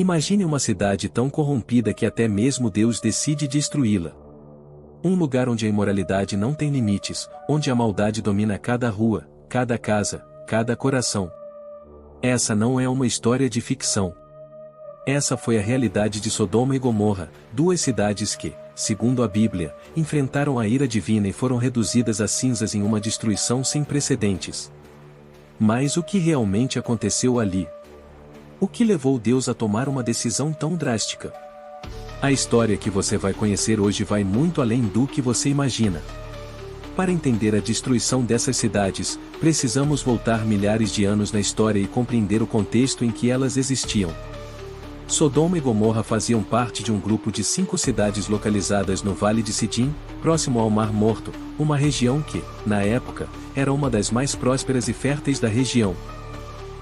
Imagine uma cidade tão corrompida que até mesmo Deus decide destruí-la. Um lugar onde a imoralidade não tem limites, onde a maldade domina cada rua, cada casa, cada coração. Essa não é uma história de ficção. Essa foi a realidade de Sodoma e Gomorra, duas cidades que, segundo a Bíblia, enfrentaram a ira divina e foram reduzidas a cinzas em uma destruição sem precedentes. Mas o que realmente aconteceu ali? O que levou Deus a tomar uma decisão tão drástica? A história que você vai conhecer hoje vai muito além do que você imagina. Para entender a destruição dessas cidades, precisamos voltar milhares de anos na história e compreender o contexto em que elas existiam. Sodoma e Gomorra faziam parte de um grupo de 5 cidades localizadas no Vale de Sidim, próximo ao Mar Morto, uma região que, na época, era uma das mais prósperas e férteis da região.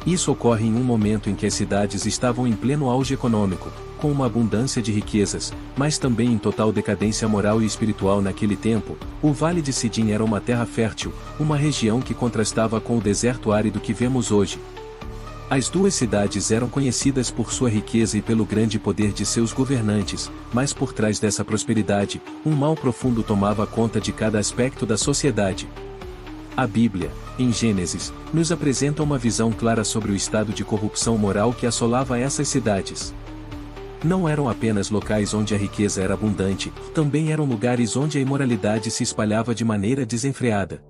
Isso ocorre em um momento em que as cidades estavam em pleno auge econômico, com uma abundância de riquezas, mas também em total decadência moral e espiritual naquele tempo. O Vale de Sidim era uma terra fértil, uma região que contrastava com o deserto árido que vemos hoje. As duas cidades eram conhecidas por sua riqueza e pelo grande poder de seus governantes, mas por trás dessa prosperidade, um mal profundo tomava conta de cada aspecto da sociedade. A Bíblia, em Gênesis, nos apresenta uma visão clara sobre o estado de corrupção moral que assolava essas cidades. Não eram apenas locais onde a riqueza era abundante, também eram lugares onde a imoralidade se espalhava de maneira desenfreada.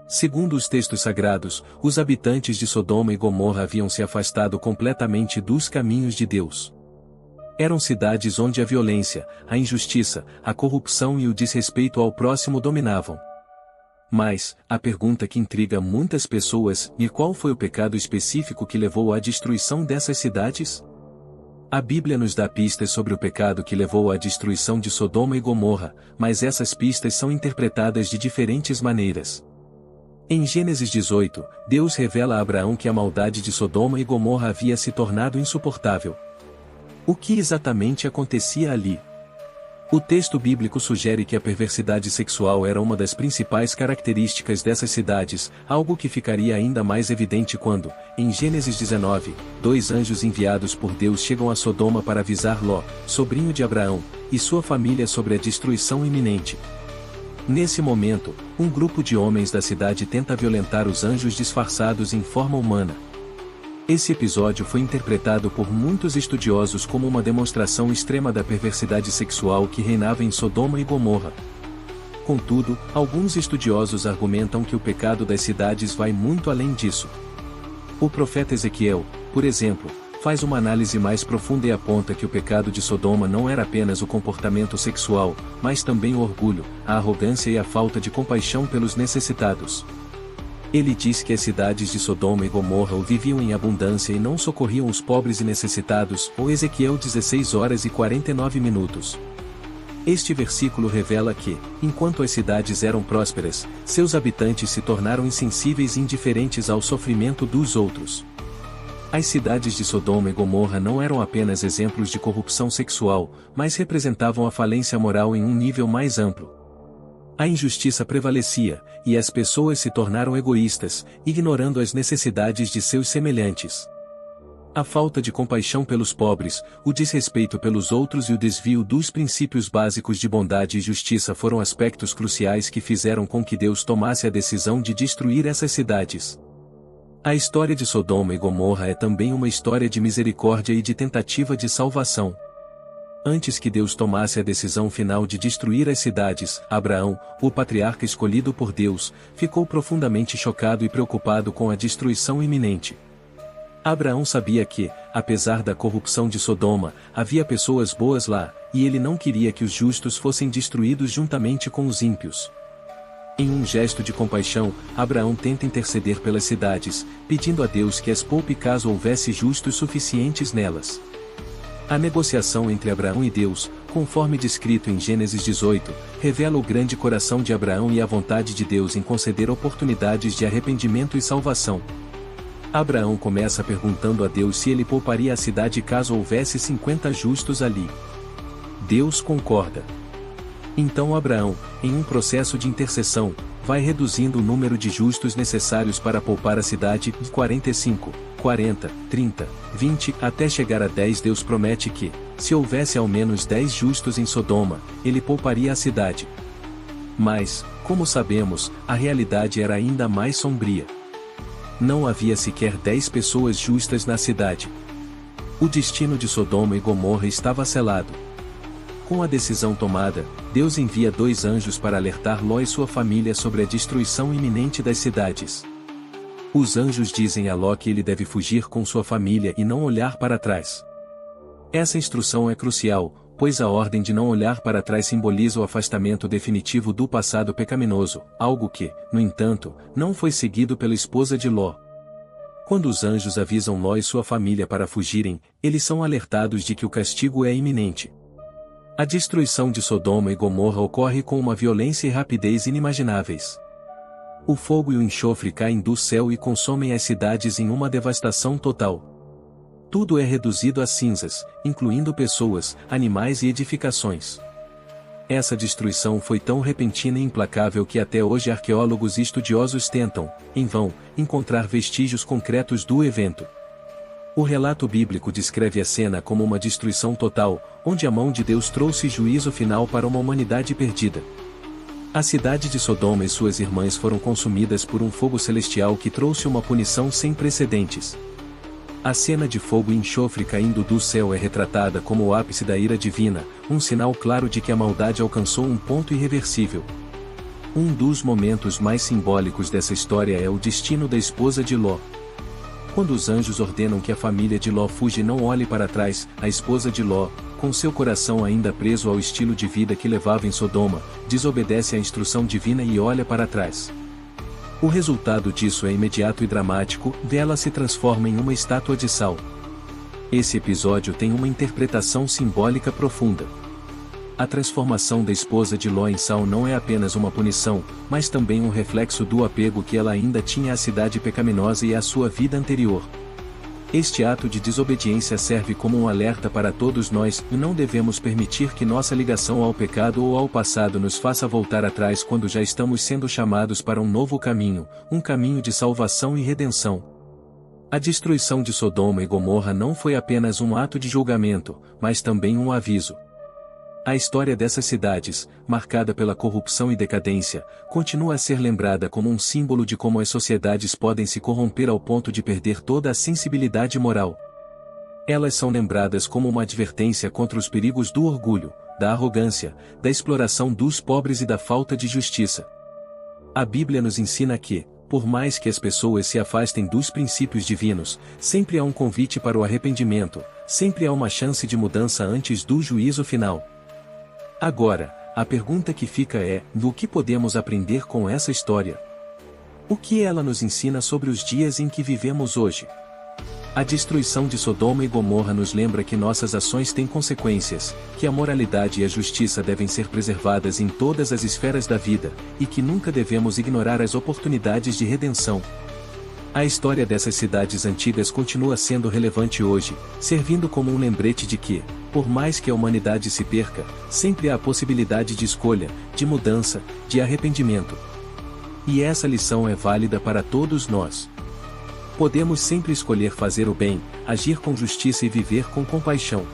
Segundo os textos sagrados, os habitantes de Sodoma e Gomorra haviam se afastado completamente dos caminhos de Deus. Eram cidades onde a violência, a injustiça, a corrupção e o desrespeito ao próximo dominavam. Mas, a pergunta que intriga muitas pessoas, e qual foi o pecado específico que levou à destruição dessas cidades? A Bíblia nos dá pistas sobre o pecado que levou à destruição de Sodoma e Gomorra, mas essas pistas são interpretadas de diferentes maneiras. Em Gênesis 18, Deus revela a Abraão que a maldade de Sodoma e Gomorra havia se tornado insuportável. O que exatamente acontecia ali? O texto bíblico sugere que a perversidade sexual era uma das principais características dessas cidades, algo que ficaria ainda mais evidente quando, em Gênesis 19, 2 anjos enviados por Deus chegam a Sodoma para avisar Ló, sobrinho de Abraão, e sua família sobre a destruição iminente. Nesse momento, um grupo de homens da cidade tenta violentar os anjos disfarçados em forma humana. Esse episódio foi interpretado por muitos estudiosos como uma demonstração extrema da perversidade sexual que reinava em Sodoma e Gomorra. Contudo, alguns estudiosos argumentam que o pecado das cidades vai muito além disso. O profeta Ezequiel, por exemplo, faz uma análise mais profunda e aponta que o pecado de Sodoma não era apenas o comportamento sexual, mas também o orgulho, a arrogância e a falta de compaixão pelos necessitados. Ele diz que as cidades de Sodoma e Gomorra viviam em abundância e não socorriam os pobres e necessitados, ou Ezequiel 16:49. Este versículo revela que, enquanto as cidades eram prósperas, seus habitantes se tornaram insensíveis e indiferentes ao sofrimento dos outros. As cidades de Sodoma e Gomorra não eram apenas exemplos de corrupção sexual, mas representavam a falência moral em um nível mais amplo. A injustiça prevalecia, e as pessoas se tornaram egoístas, ignorando as necessidades de seus semelhantes. A falta de compaixão pelos pobres, o desrespeito pelos outros e o desvio dos princípios básicos de bondade e justiça foram aspectos cruciais que fizeram com que Deus tomasse a decisão de destruir essas cidades. A história de Sodoma e Gomorra é também uma história de misericórdia e de tentativa de salvação. Antes que Deus tomasse a decisão final de destruir as cidades, Abraão, o patriarca escolhido por Deus, ficou profundamente chocado e preocupado com a destruição iminente. Abraão sabia que, apesar da corrupção de Sodoma, havia pessoas boas lá, e ele não queria que os justos fossem destruídos juntamente com os ímpios. Em um gesto de compaixão, Abraão tenta interceder pelas cidades, pedindo a Deus que as poupe caso houvesse justos suficientes nelas. A negociação entre Abraão e Deus, conforme descrito em Gênesis 18, revela o grande coração de Abraão e a vontade de Deus em conceder oportunidades de arrependimento e salvação. Abraão começa perguntando a Deus se ele pouparia a cidade caso houvesse 50 justos ali. Deus concorda. Então Abraão, em um processo de intercessão, vai reduzindo o número de justos necessários para poupar a cidade de 45, 40, 30, 20, até chegar a 10. Deus promete que, se houvesse ao menos 10 justos em Sodoma, ele pouparia a cidade. Mas, como sabemos, a realidade era ainda mais sombria. Não havia sequer 10 pessoas justas na cidade. O destino de Sodoma e Gomorra estava selado. Com a decisão tomada, Deus envia 2 anjos para alertar Ló e sua família sobre a destruição iminente das cidades. Os anjos dizem a Ló que ele deve fugir com sua família e não olhar para trás. Essa instrução é crucial, pois a ordem de não olhar para trás simboliza o afastamento definitivo do passado pecaminoso, algo que, no entanto, não foi seguido pela esposa de Ló. Quando os anjos avisam Ló e sua família para fugirem, eles são alertados de que o castigo é iminente. A destruição de Sodoma e Gomorra ocorre com uma violência e rapidez inimagináveis. O fogo e o enxofre caem do céu e consomem as cidades em uma devastação total. Tudo é reduzido a cinzas, incluindo pessoas, animais e edificações. Essa destruição foi tão repentina e implacável que até hoje arqueólogos e estudiosos tentam, em vão, encontrar vestígios concretos do evento. O relato bíblico descreve a cena como uma destruição total, onde a mão de Deus trouxe juízo final para uma humanidade perdida. A cidade de Sodoma e suas irmãs foram consumidas por um fogo celestial que trouxe uma punição sem precedentes. A cena de fogo e enxofre caindo do céu é retratada como o ápice da ira divina, um sinal claro de que a maldade alcançou um ponto irreversível. Um dos momentos mais simbólicos dessa história é o destino da esposa de Ló. Quando os anjos ordenam que a família de Ló fuja e não olhe para trás, a esposa de Ló, com seu coração ainda preso ao estilo de vida que levava em Sodoma, desobedece à instrução divina e olha para trás. O resultado disso é imediato e dramático, ela se transforma em uma estátua de sal. Esse episódio tem uma interpretação simbólica profunda. A transformação da esposa de Ló em sal não é apenas uma punição, mas também um reflexo do apego que ela ainda tinha à cidade pecaminosa e à sua vida anterior. Este ato de desobediência serve como um alerta para todos nós, e não devemos permitir que nossa ligação ao pecado ou ao passado nos faça voltar atrás quando já estamos sendo chamados para um novo caminho, um caminho de salvação e redenção. A destruição de Sodoma e Gomorra não foi apenas um ato de julgamento, mas também um aviso. A história dessas cidades, marcada pela corrupção e decadência, continua a ser lembrada como um símbolo de como as sociedades podem se corromper ao ponto de perder toda a sensibilidade moral. Elas são lembradas como uma advertência contra os perigos do orgulho, da arrogância, da exploração dos pobres e da falta de justiça. A Bíblia nos ensina que, por mais que as pessoas se afastem dos princípios divinos, sempre há um convite para o arrependimento, sempre há uma chance de mudança antes do juízo final. Agora, a pergunta que fica é: o que podemos aprender com essa história? O que ela nos ensina sobre os dias em que vivemos hoje? A destruição de Sodoma e Gomorra nos lembra que nossas ações têm consequências, que a moralidade e a justiça devem ser preservadas em todas as esferas da vida, e que nunca devemos ignorar as oportunidades de redenção. A história dessas cidades antigas continua sendo relevante hoje, servindo como um lembrete de que, por mais que a humanidade se perca, sempre há a possibilidade de escolha, de mudança, de arrependimento. E essa lição é válida para todos nós. Podemos sempre escolher fazer o bem, agir com justiça e viver com compaixão.